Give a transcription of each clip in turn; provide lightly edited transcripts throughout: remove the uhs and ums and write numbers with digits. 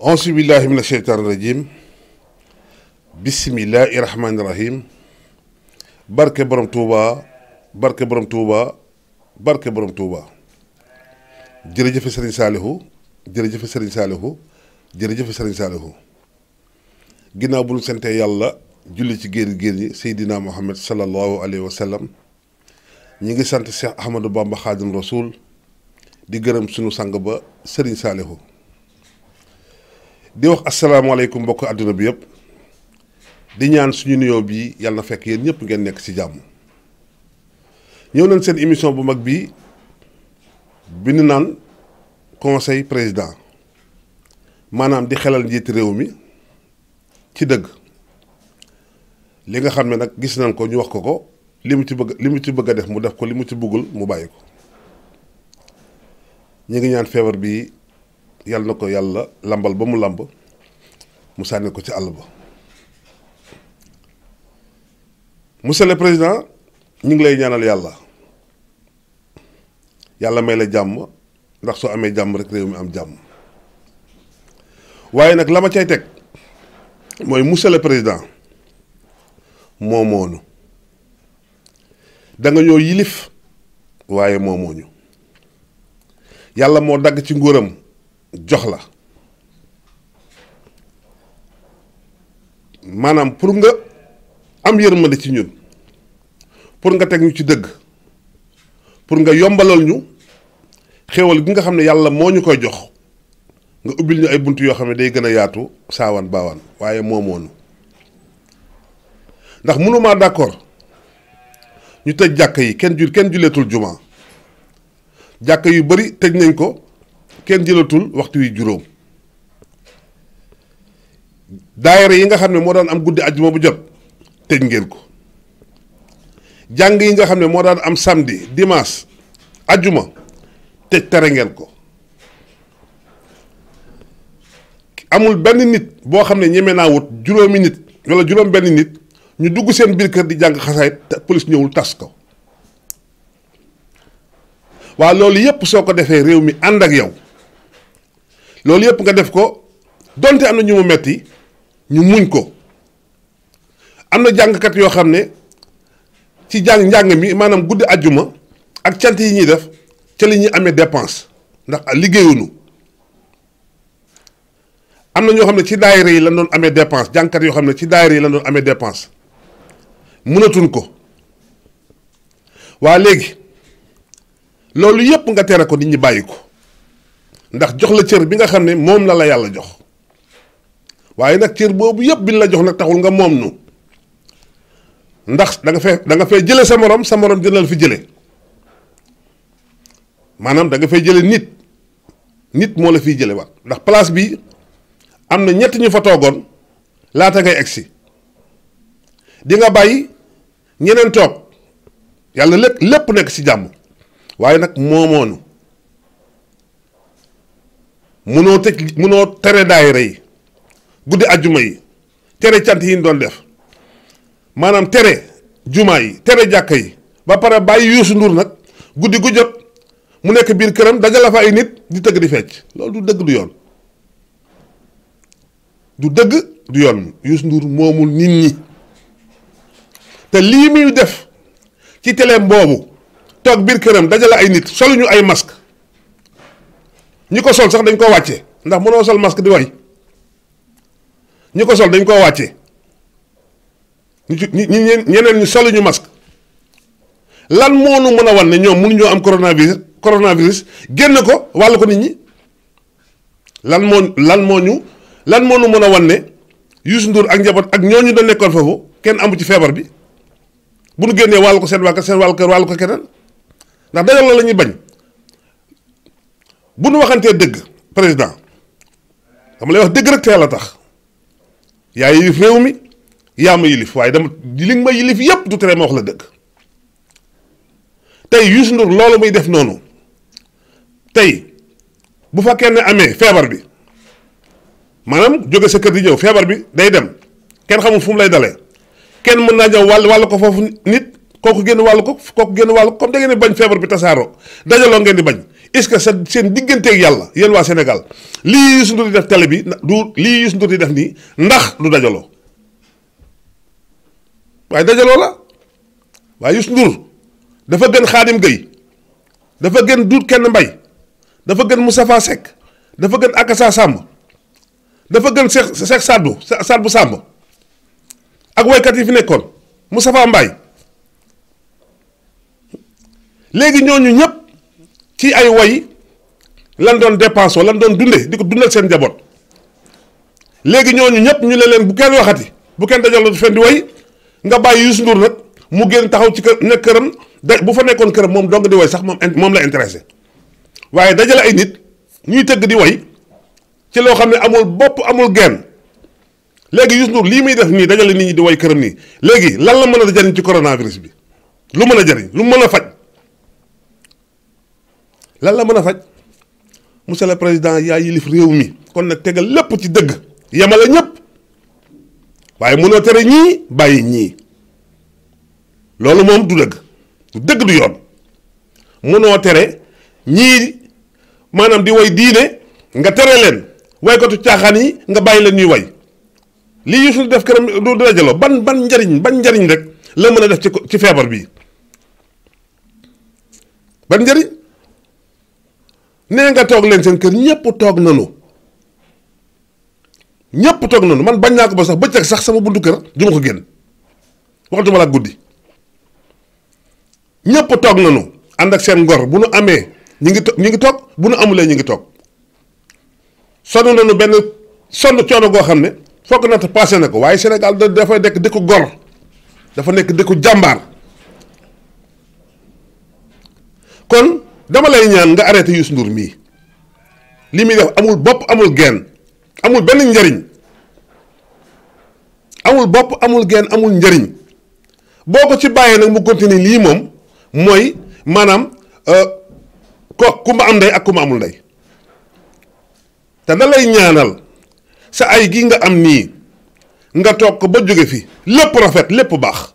auzu billahi mina sheytaani rajim bismillahi rahmaani rahim barke borom Touba barke borom Touba barke borom Touba jërëjëf Serigne Saliou jërëjëf Serigne Saliou jërëjëf Serigne Saliou ginnaaw bu ñu santee yàlla julli ci génn ñi Seydina Muhammad sallallahu alayhi wa sallam ñi ngi sant Cheikh Ahmadou Bamba Khadim Rasoul di gërëm sunu sang ba Serigne Saliou di wax asalaamaaleykum mbokk àdduna bi yëpp di ñaan suñu nuyoo bi yàlla na fekk yéen ñëpp ngeen nekk ci jàmm ñëw nañ seen émission bu mag bi bi ñu naan conseil président maanaam di xelal njiiti réew mi ci dëgg li nga xam ne nag gis nañ ko ñu wax ko li mu ci bëgg a def mu def ko li mu ci bëggul mu bàyyi ko ñu ngi ñaan feebar bi yàlla na ko yàlla lambal ba mu lamb mu sànni ko ci àll ba monsieur le président ñu ngi lay ñaanal yàlla may la jàmm ndax soo amee jàmm rek réew mi am jàmm waaye nag la ma cay teg mooy monsieur le président moomoonu da nga ñoo yilif waaye moomooñu yàlla moo dagg ci nguuram jox la maanaam pour nga am yërmande ci ñun pour nga teg ñu ci dëgg pour nga yombalal ñu xéewal gi nga xam ne yàlla moo ñu koy jox nga ubbil ñu ay bunt yoo xam ne day gën a yaatu saawaan baawaan waaye moomoonu ndax mënumaa d'accord ñu tëj jàkk yi kenn julleetul juma jàkk yu bari tëj nañ ko kenn jëlatul waxtu wi juróom daayira yi nga xam ne moo daan am guddi ajjuma bu jot tëj ngeen ko jàng yi nga xam ne moo daan am samedi dimanche ajjuma tëj tere ngeen ko amul benn nit boo xam ne ñeme naa wut juróomi nit wala juróom benn nit ñu dugg seen biir kër di jàng xasaayit te police ñëwul tas ko waaw loolu yëpp soo ko defee réew mi ànd ak yow loolu yëpp nga def ko donte am na ñu mu metti ñu muñ ko am na jàngkat yoo xam ne ci njàng mi maanaam guddi àjjuma ak cant yi ñuy def ca li ñuy amee dépense ndax liggéeyuñu am na ñoo xam ne ci daayira yi lañ doon amee dépense jàngkat yoo xam ne ci daayira yi lañ doon amee dépense mënatuñ ko waa léegi loolu yëpp nga tere ko nit ñi bàyyi ko ndax jox la cër bi nga xam ne moom la yàlla jox waaye nag cër boobu yëpp bi la jox nag taxul nga moom nu ndax da nga fay jële sa morom jëlal fi jële maanaam da nga fay jële nit moo la fiy jële waat ndax place bi am na ñett ñu fa toogoon laata ngay egsi di nga bàyyi ñeneen toog yàlla lépp nekk ci jàmm waaye nag moomoonu munoo tere daayira yi guddi ajjuma yi tere cant yi ñu doon def maanaam tere jumaa yi tere jàkka yi ba pare bàyyi Youssou Ndour nag guddi gu jot mu nekk biir këram dajala fa ay nit di tëgg di fecc loolu du dëgg du yoon du dëgg du yoon Youssou Ndour moomul nit ñi te lii muy def ci teleem boobu toog biir këram dajale ay nit soluñu ay masque ñi ko sol sax dañ koo wàcce ndax mënoo sol masque di way ñi ko sol dañ koo wàcce ñeneen ñi soluñu masque lan moo nu mën a wan ne ñoom mënuñoo am coronavirus génn ko wàll ko nit ñi lan moo nu mën a wan ne Youssou Ndour ak njaboot ak ñooñu doon nekkoon foofu kenn amu ci feebar bi bu nu génnee wàll ko seen waa kër seen wàll kër wàll ko keneen ndax dajaloo la ñuy bañ bu nu waxantee dëgg président dama lay wax dëgg rek te yàlla tax yaa yilif réew mi yaa ma yilif waaye dama li nga ma yilif yépp du tere ma wax la dëgg tey Youssou Ndour loolu muy def noonu tey bu fa kenn amee feebar bi maanaam jóge sa kër di ñëw feebar bi day dem kenn xamul fu mu lay dalee kenn mën naa ñëw wàll ko foofu nit kooku génn wàllu ko kooku génn wàllu ko comme da ngeen di bañ feebar bi tasaaroo dajaloo ngeen di bañ est-ce que seen digganteeg yàlla yéen waa Sénégal lii Youssou Ndour di def télé bi du lii Youssou Ndour di def nii ndax du dajaloo waaye dajaloo la waaye Youssou Ndour dafa gën Khadim Gueye dafa gën Doudou Kenn Mbaye dafa gën Moustapha Seck dafa gën Akassa Samb dafa gën Cheikh Sadbou Samb ak woykat yi fi nekkoon Moustapha Mbaye léegi ñooñu ñëpp ci ay woy lan doon dépensé lan doon dunde di ko dundal seen njaboot léegi ñooñu ñëpp ñu leen bu kenn waxati bu kenn dajaloo fen di woy nga bàyyi Youssou Ndour nag mu génn taxaw ci kër nekk këram bu fa nekkoon këram moom dong di woy sax moom la intéressé waaye dajale ay nit ñuy tëgg di woy ci loo xam ne amul bopp amul genn léegi Youssou Ndour lii muy def nii dajale nit ñi di woy këram nii léegi lan la mën a jariñ ci coronavirus bi lu mën a jariñ lu mën a faj lan la mën a faj monsieur le président yaa yilif réew mi kon nag tegal lépp ci dëgg yemale ñëpp waaye mënoo tere ñii bàyyi ñii loolu moom du dëgg du yoon mënoo tere ñii maanaam di way diine nga tere leen waykatu caaxaan yi nga bàyyi leen ñuy way lii Youssou def këram du dajaloo ban njariñ rek la mën a def ci feebar bii ban njariñ nee nga toog leen seen kër ñëpp toog nanu man bañ naa ko ba sax bëccëg sax sama buntu kër du ma ko génn waxatuma la guddi ñëpp toog nanu ànd ak seen ngor bu nu amee ñi ngi toog bu nu amulee ñi ngi toog sonn nanu benn coono goo xam ne foog na te passé na ko waaye Sénégal dafay nekk dëkku gor dafa nekk dëkku jàmbaar kon dama lay ñaan nga arrêté Youssou Ndour mii li muy def amul bopp amul genn amul benn njariñ amul bopp amul genn amul njariñ boo ko ci bàyyee nag mu continuer lii moom mooy maanaam ku ma am ndey ak ku ma amul ndey te da lay ñaanal sa ay gi nga am nii nga toog ko ba jóge fi lépp rafet lépp baax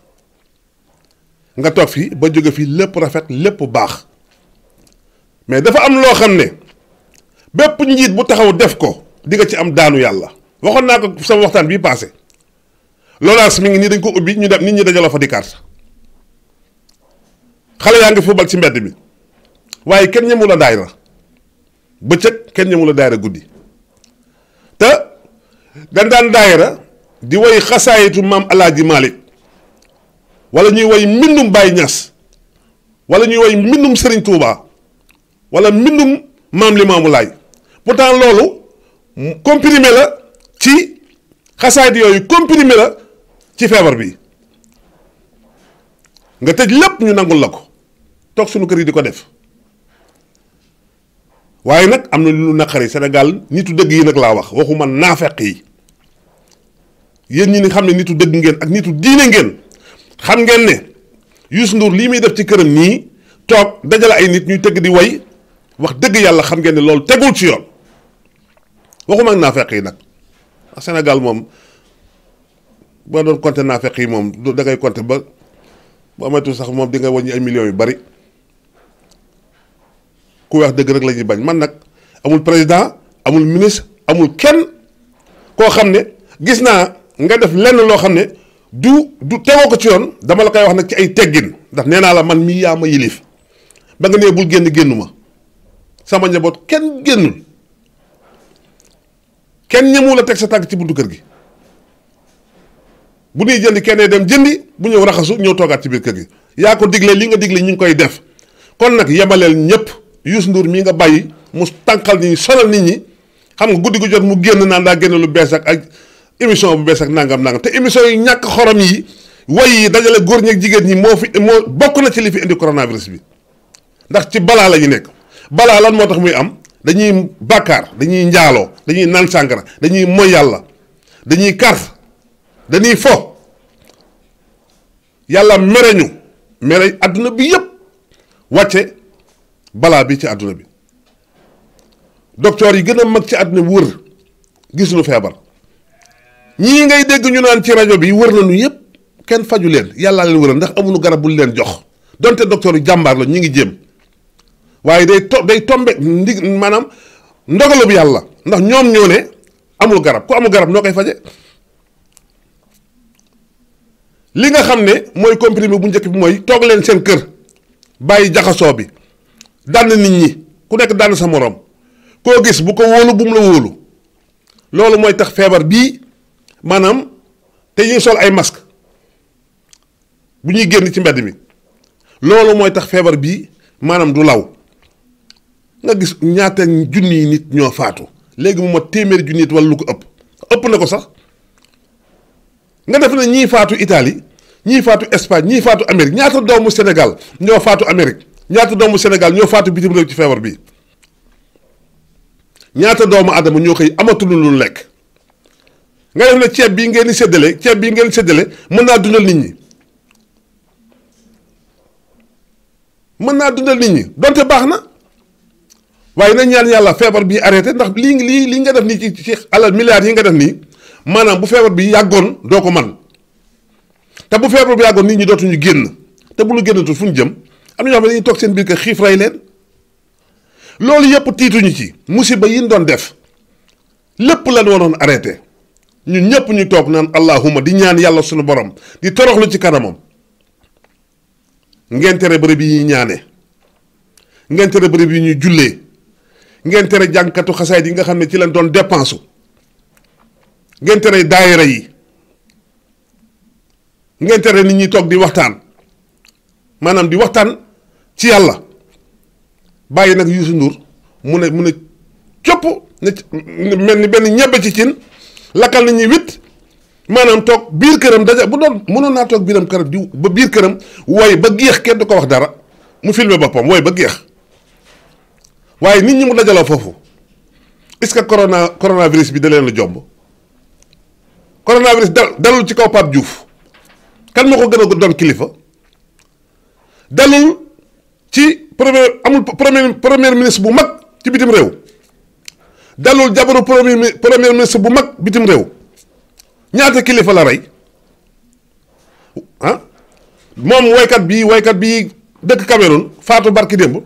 nga toog fi ba jóge fi lépp rafet lépp baax mais dafa am loo xam ne bépp njiit bu taxaw def ko di nga ci am daanu yàlla waxoon naa ko sama waxtaan bii passé loolaas mi ngi nii dañ ko ubbi ñu dem nit ñi dajaloo fa di carte xale yaa ngi football ci mbedd mi waaye kenn ñemu la daayira bëccëg kenn ñemu la daayira guddi te dañ daan daayira di woy xasaayitu maam Alaaji Malick wala ñuy woy mbindum Baye Niass wala ñuy woy mbindum Serigne Touba wala mbindum maam Limaamu Laay pourtant loolu comprimé la ci xasaayit yooyu comprimé la ci feebar bi nga tëj lépp ñu nangul la ko toog suñu kër yi di ko def waaye nag am na lu naqari Sénégal nitu dëgg yi nag laa wax waxuma naafeq yi yéen ñi ni xam ne nitu dëgg ngeen ak nitu diine ngeen xam ngeen ne Youssou Ndour lii muy def ci këram nii toog dajale ay nit ñuy tëgg di way wax dëgg yàlla xam ngeen ne loolu tegul ci yoon waxuma ak naafeq yi nag Sénégal moom boo doon compter naafeq yi moom da ngay compter ba bu amatul sax moom di nga wàññi ay millions yu bari ku wax dëgg rek la ñuy bañ man nag amul président amul ministre amul kenn koo xam ne gis naa nga def lenn loo xam ne du tegoo ko ci yoon dama la koy wax nag ci ay teggin ndax nee naa la man mii yaa ma yilif ba nga nee bul génnuma sama njaboot kenn génnul kenn ñëmu la teg sa tànk ci buntu kër gi bu ñuy jëndi kenn dem jëndi bu ñëw raxasu ñëw toogaat ci biir kër gi yaa ko digle li nga digle ñu ngi koy def kon nag yemaleel ñëpp Youssou Ndour mii nga bàyyi mu tànqal nit ñi sonal nit ñi xam nga guddi gu jot mu génn naan daa génn lu bees ak émission bu bees ak nangam te émission yi ñàkk xorom yi way yi dajale góor ñi ak jigéen ñi moo bokk na ci li fi indi coronavirus bi ndax ci balaa la ñu nekk balaa lan moo tax muy am dañuy bàkkaar dañuy njaaloo dañuy naan sàngara dañuy moy yàlla dañuy kar dañuy fo yàlla mere ñu mere àdduna bi yëpp wàcce balaa bi ci àdduna bi docteur yi gën a mag ci àdduna bi wër gisuñu feebar ñii ngay dégg ñu naan ci rajo bi wër nañu yëpp kenn faju leen yàllaa leen wëral ndax amuñu garab bu leen jox donte docteur yu jàmbaar la ñu ngi jéem waaye day tombe ndig maanaam ndogalu bi yàlla ndax ñoom ñoo ne amul garab ku amul garab noo koy faje li nga xam ne mooy comprimé bu njëkk bi mooy toog leen seen kër bàyyi jaxasoo bi dànn nit ñi ku nekk dànn sa moroom koo gis bu ko wóolu bu mu la wóolu loolu mooy tax feebar bii maanaam te ñuy sol ay masque bu ñuy génn ci mbedd mi loolu mooy tax feebar bii maanaam du law nga gis ñaata junniy nit ñoo faatu léegi mu ma téeméeri junni nit wala lu ko ëpp na ko sax nga def ne ñii faatu Italie ñii faatu Espagne ñii faatu Amérique ñaata doomu Sénégal ñoo faatu Amérique ñaata doomu Sénégal ñoo faatu bitim réew ci feebar bi ñaata doomu adama ñoo koy amatul lu lekk nga def ne ceeb bii ngeen di séddale mën naa dundal nit ñi donte baax na waaye nañ ñaan yàlla feebar bi arrêté ndax lii nga def nii ci alal milliards yi nga def nii maanaam bu feebar bi yàggoon doo ko man te bu feebar bi yàggoon nit ñi dootuñu génn te bu ñu génnatul fu ñu jëm am na ñoo xam ne dañuy toog seen biir kër xiif rey leen loolu yëpp tiituñu ci musiba yi ñu doon def lépp lañ waroon arrêté ñun ñëpp ñu toog naan allahuma di ñaan yàlla suñu borom di toroxlu ci kanamam ngeen tere bërëb yi ñuy ñaane ngeen tere bërëb yi ñuy jullee ngeen tere jàngkatu xasaayid yi nga xam ne ci lañ doon dépense ngeen tere daayira yi ngeen tere nit ñi toog di waxtaan maanaam di waxtaan ci yàlla bàyyi nag Youssou Ndour mu ne copp ne mel ni benn ñebbe ci cin lakkal nit ñi wit maanaam toog biir këram daja bu doon mënoon naa toog biiram këram di ba biir këram woy ba géex kenn du ko wax dara mu filmer boppam woy ba géex waaye nit ñi mu dajaloo foofu est-ce que coronavirus bi da leen la jomb coronavirus dalul ci kaw Pape Diouf kan moo ko gën a doon kilifa dalul ci premier ministre bu mag ci bitim réew dalul jabaru premier ministre bu mag bitim réew ñaata kilifa la rey ah moom waykat bii dëkk Cameroun faatu barki démb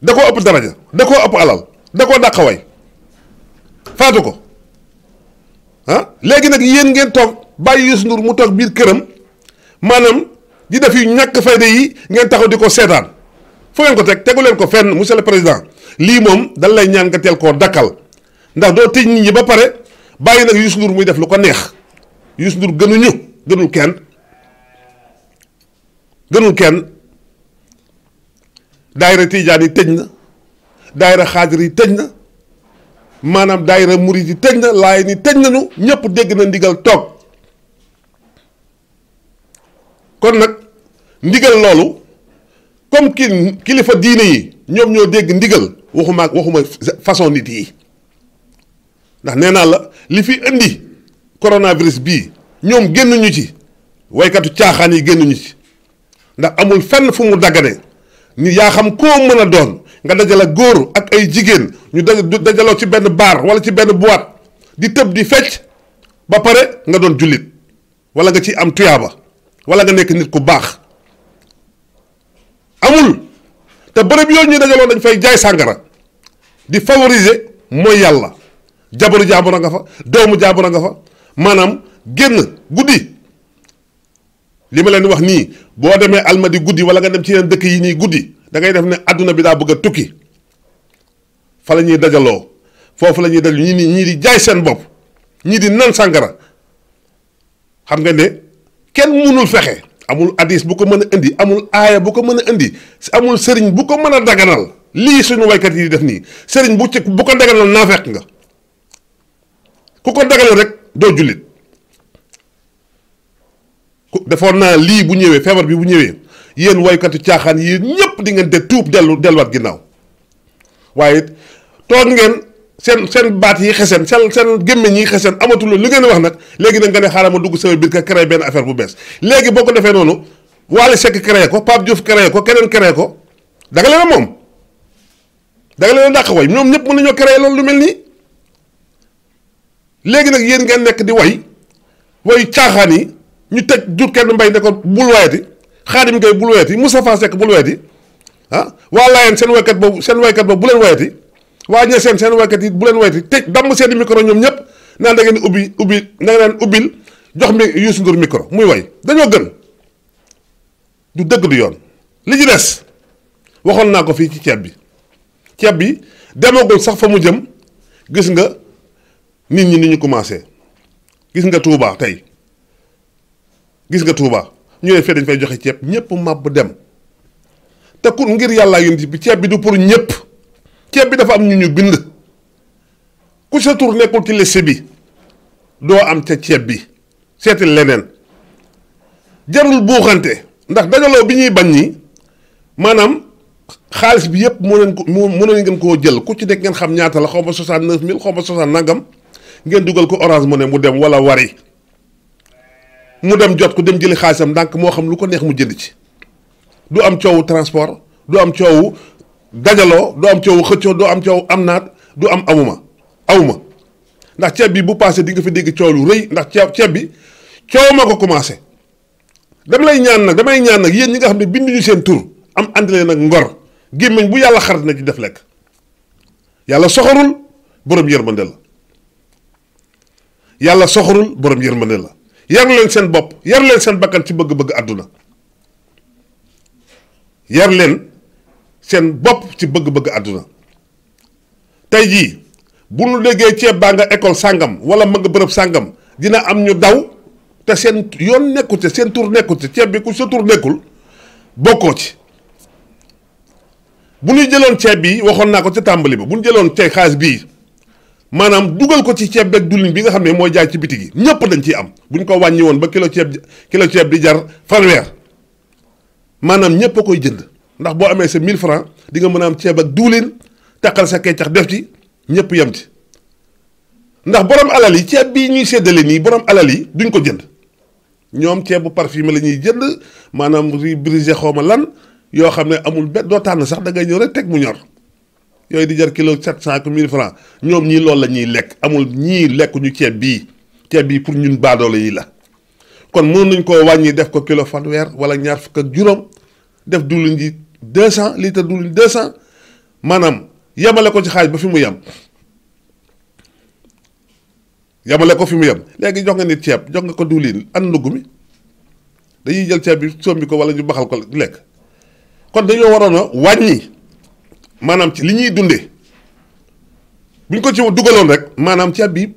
da koo ëpp daraja da koo ëpp alal da koo dàq way faatu ko ah léegi nag yéen ngeen toog bàyyi Youssou Ndour mu toog biir këram maanaam di def yu ñàkk fayda yi ngeen taxaw di ko seetaan fu ngeen ko tegu leen ko fenn monsieur le président lii moom dal lay ñaan nga teel koo dakkal ndax doo tëj nit ñi ba pare bàyyi nag Youssou Ndour muy def lu ko neex Youssou Ndour gënul kenn daayira tijaan yi tëj na daayira xaadir yi tëj na maanaam daayira murid yi tëj na laay ni tëj nañu ñëpp dégg na ndigal toog kon nag ndigal loolu comme kilifa diine yi ñoom ñoo dégg ndigal waxuma façon nit yi ndax nee naa la li fi indi coronavirus bii ñoom génnuñu ci waykatu caaxaan yi génnuñu ci ndax amul fenn fu mu daggane ni yaa xam koo mën a doon nga dajale góor ak ay jigéen ñu dajaloo ci benn bar wala ci benn boîte di tëb di fecc ba pare nga doon jullit wala nga ci am tuyaaba wala nga nekk nit ku baax amul te bërëb yooyu ñu dajaloo dañ fay jaay sàngara di favoriser mooy yàlla jabaru jaabur a nga fa doomu jaabur a nga fa maanaam génn guddi li ma leen wax nii boo demee Almadi guddi wala nga dem ci yeneen dëkk yi nii guddi da ngay def ne adduna bi daa bëgg a tukki fa la ñuy dajaloo foofu la ñuy daj ñii di jaay seen bopp ñii di nan sàngara xam nga ne kenn mënul fexe amul hadis bu ko mën a indi amul aaya bu ko mën a indi amul sëriñ bu ko mën a daganal lii suñu waykat yi di def nii sëriñ bu ko daganal naa fekk nga ku ko daganal rek doo jullit defoon naa lii bu ñëwee feebar bi bu ñëwee yéen waykatu caaxaan yéen ñëpp di ngeen de tuub delluwaat ginnaaw waaye toog ngeen seen baat yi xesen seen gémmiñ yi xesen amatul lu ngeen wax nag léegi nag nga ne xaaral ma dugg sama biir ka créé benn affaire bu bees léegi boo ko defee noonu Wally Seck créé ko Pape Diouf créé ko keneen créé ko danga leen a moom danga leen a dàq way ñoom ñëpp mën nañoo créé loolu lu mel nii léegi nag yéen ngeen nekk di way caaxaan yi ñu tëj jur kenn mbay ne ko bul wayati Xaadim Ngay bul wayati Moustapha Seck bul wayati waa Laayeen seen waykat boobu bu leen wayati waa Ñaseen seen waykat yi bu leen wayati te damm seen micro ñoom ñëpp naan da ngeen ubbi da nga naan ubbil jox mi Youssou Ndour micro muy way dañoo gën du dëgg du yoon. li ci des waxoon naa ko fii ci ceeb bi demagul sax fa mu jëm gis nga nit ñi ni ñu commencé gis nga Touba tey gis nga Touba ñu ne fee dañ fay joxe ceeb ñëpp màbb dem te ku ngir yàllaa yéen bi ceeb bi du pour ñëpp ceeb bi dafa am ñu bind ku sa tur nekkul ci liste bi doo am ca ceeb bi seeti leneen jarul buuxante ndax dajaloo bi ñuy bañ ñi maanaam xaalis bi yëpp mënoon ngeen koo jël ku ci nekk ngeen xam ñaata la xaw ma 69000 xaw ma 60 nangam ngeen dugal ko Orange Money mu dem wala Wari mu dem jot ko dem jëli xaalisam ndànk moo xam lu ko neex mu jënd ci du am coowu transport du am coowu dajaloo du am coowu xëccoo du am coowu am naat du am awuma ndax ceeb bi bu passé di nga fi dégg coow lu rëy ndax ceeb bi coow ma ko commencé damay ñaan nag yéen ñi nga xam ne binduñu seen tur am andilee nag ngor gémmiñ bu yàlla xarit na ci def lekk yàlla soxorul borom yërmande la yàlla soxorul borom yërmande la yar leen seen bopp yar leen seen bakkan ci bëgg-bëgg àdduna yar leen seen bopp ci bëgg-bëgg àdduna tey jii bu nu déggee ceeb baa nga école sàngam wala ma nga bërëb sàngam dina am ñu daw te seen yoon nekkul te seen tur nekkul te ceeb bi ku sa tur nekkul bokkoo ci bu ñu jëloon ceeb bi waxoon naa ko ca tàmbali ba bu ñu jëloon ceeb xaalis bii maanaam dugal ko ci ceeb beeg dulin bi nga xam ne mooy jaay ci biti gi ñëpp dañ ciy am bu ñu ko wàññi woon ba kilo ceeb di jar fanweer maanaam ñëpp a koy jënd ndax boo amee sa 1000 francs di nga mën a am ceeb ak duulin teqal sa keccax def ci ñëpp yem ci ndax borom alal yi ceeb bii ñuy séddale nii borom alal yi duñ ko jënd ñoom ceeb bu parfumé la ñuy jënd maanaam riz brisé xaw ma lan yoo xam ne amul benn doo tànn sax da ngay ñëw rek teg mu ñor yooyu di jar kilo 700 ak 1000 francs ñoom ñii loolu la ñuy lekk amul ñii lekkuñu ceeb bii pour ñun baadoolo yi la kon mën nañ koo wàññi def ko kilo fanweer wala ñaar fukk ak juróom def diwlin ji 200 litre diwlin 200 maanaam yemale ko ci xaaj ba fi mu yem yemale ko fi mu yem léegi jox nga nit ceeb jox nga ko diwlin an ndugg mi dañuy jël ceeb bi sombi ko wala ñu baxal ko lekk kon dañoo waroon a wàññi maanaam ci li ñuy dundee bu ñu ko ci dugaloon rek maanaam ceeb bi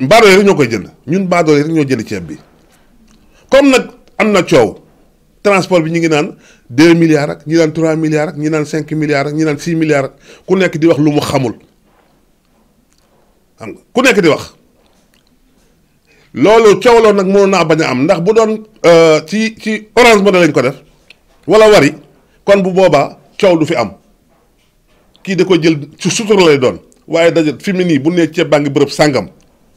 baadoo yi rek ñoo koy jënd ñun baadoo yi rek ñoo jënd ceeb bi comme nag am na coow transport bi ñu ngi naan 2 milliards ak ñi naan 3 milliards ak ñi naan 5 milliards ak ñi naan 6 milliards ak ku nekk di wax lu mu xamul xam nga ku nekk di wax loolu coow loolu nag mënoon naa bañ a am ndax bu doon ci Orange Money lañ ko def wala Wari kon bu boobaa coow du fi am kii da ko jël ci sutura lay doon waaye daje fi mu nii bu nee ceeb baa ngi bërëb sàngam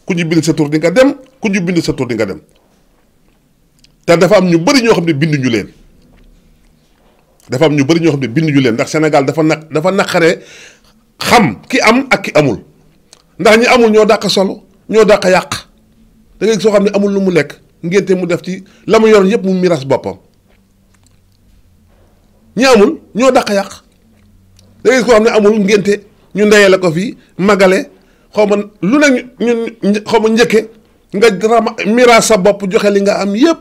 ku ñu bind sa tur di nga dem ku ñu bind sa tur di nga dem te dafa am ñu bëri ñoo xam ne binduñu leen dafa am ñu bëri ñoo xam ne binduñu leen ndax Sénégal dafa naqaree xam ki am ak ki amul ndax ñi amul ñoo dàq solo ñoo dàq yàq da ngay soo xam ne amul lu mu lekk ngénte mu def ci la mu yoroon yëpp mu miiras boppam ñi amul ñoo dàq yàq da ngay soo xam ne amul ngénte ñu ndeyale ko fii magale xaw ma lu ne ñu xaw ma njëkke nga rama miiras sa bopp joxe li nga am yëpp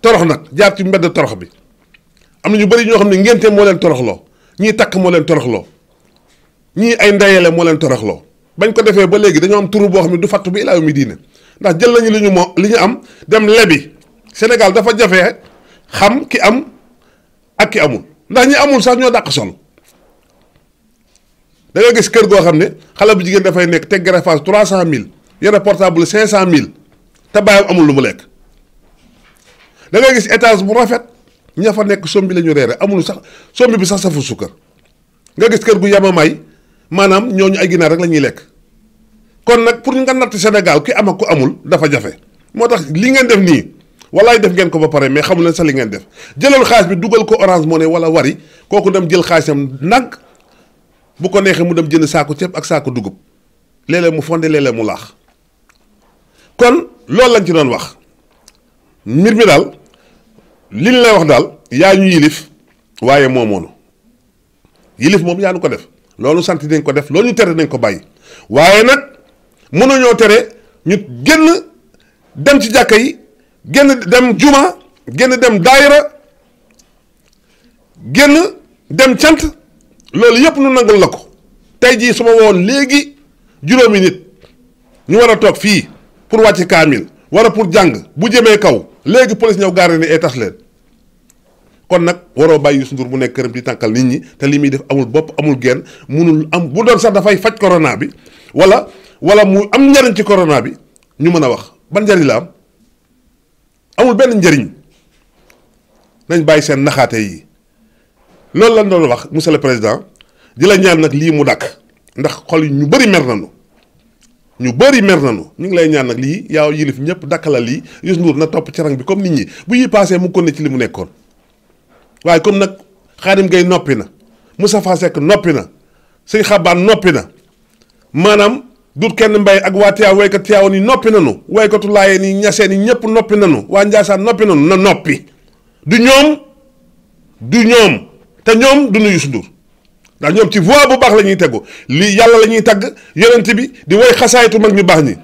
torox nag jaar ci mbedd torox bi am na ñu bëri ñoo xam ne ngénte moo leen toroxloo ñii takk moo leen toroxloo ñii ay ndeyale moo leen toroxloo bañ ko defee ba léegi dañoo am turu boo xam ne du fattu bi ilaa mi diine ndax jël nañu li ñu am dem lebi Sénégal dafa jafee xam ki am ak ki amul ndax ñi amul sax ñoo dàq sol da nga gis kër goo xam ne xale bu jigéen dafay nekk teg greffage 300000 yore portable 500000 te bàyyam amul lu mu lekk da ngay gis étage bu rafet ña fa nekk sombi la ñu reere amul sax sombi bi sax safu sukkar nga gis kër gu yamamay maanaam ñooñu ay ginaar rek la ñuy lekk kon nag pour nga natt Sénégal ki am ak ku amul dafa jafe moo tax li ngeen def nii walaay def ngeen ko ba pare mais xamul leen sax li ngeen def jëlal xaalis bi dugal ko Orange Money wala Wari kooku dem jël xaalisam nag bu ko neexee mu dem jënd saako ceeb ak saako dugub léeg-léeg mu fonde léeg-léeg mu laax kon loolu lañ ci doon wax mbir mi daal li ñu lay wax daal yaa ñu yilif waaye moomoonu yilif moom yaa nu ko def loolu sant nañ ko def loolu ñu tere nañ ko bàyyi waaye nag mënuñoo tere ñu génn dem ci jàkka yi génn dem juma génn dem daayira génn dem cant loolu yëpp nu nangul la ko tey jii su ma woon léegi juróomi nit ñu war a toog fii pour wàcc kaamil wala pour jàng bu jëmee kaw léegi police ñëw gaare ni tas leen kon nag waroo bàyyi Youssou Ndour mu nekk këram di tànkal nit ñi te li muy def amul bopp amul genn munul am bu doon sax dafay faj corona bi wala mu am njariñ ci corona bi ñu mën a wax ban njariñ la am amul benn njariñ nañ bàyyi seen naxaate yi loolu lañ doon wax monsieur le président di la ñaan nag lii mu dakk ndax xol yi ñu bëri mer nañu ñu ngi lay ñaan nag lii yaa yilif ñëpp dakkala lii Youssou Ndour na topp ci rang bi comme nit ñi bu yi passé mu kon ne ci li mu nekkoon waaye comme nag Khadim Gueye noppi na Moustapha Seck noppi na sëñ Xabaan noppi na maanaam dut kenn mbay ak waa Tiwaawan waykat Tiwaawan yi noppi nanu waykatu Laayeen yi Ñaseen yi ñëpp noppi nanu waa Njaasaan noppi nanu na noppi du ñoom te ñoom du nu Youssou Ndour ndax ñoom ci voie bu baax la ñuy tegu lii yàlla la ñuy tagg yonent bi di woy xasaayitu mag ñu baax ñi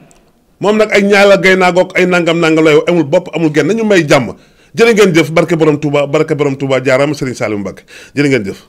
moom nag ay ñaala gay naagook ay nangam lay amul bopp amul genn nañu may jàmm jërë ngeen jëf barke borom Touba jaaraama Serigne Saliou Mbacké jërë ngeen jëf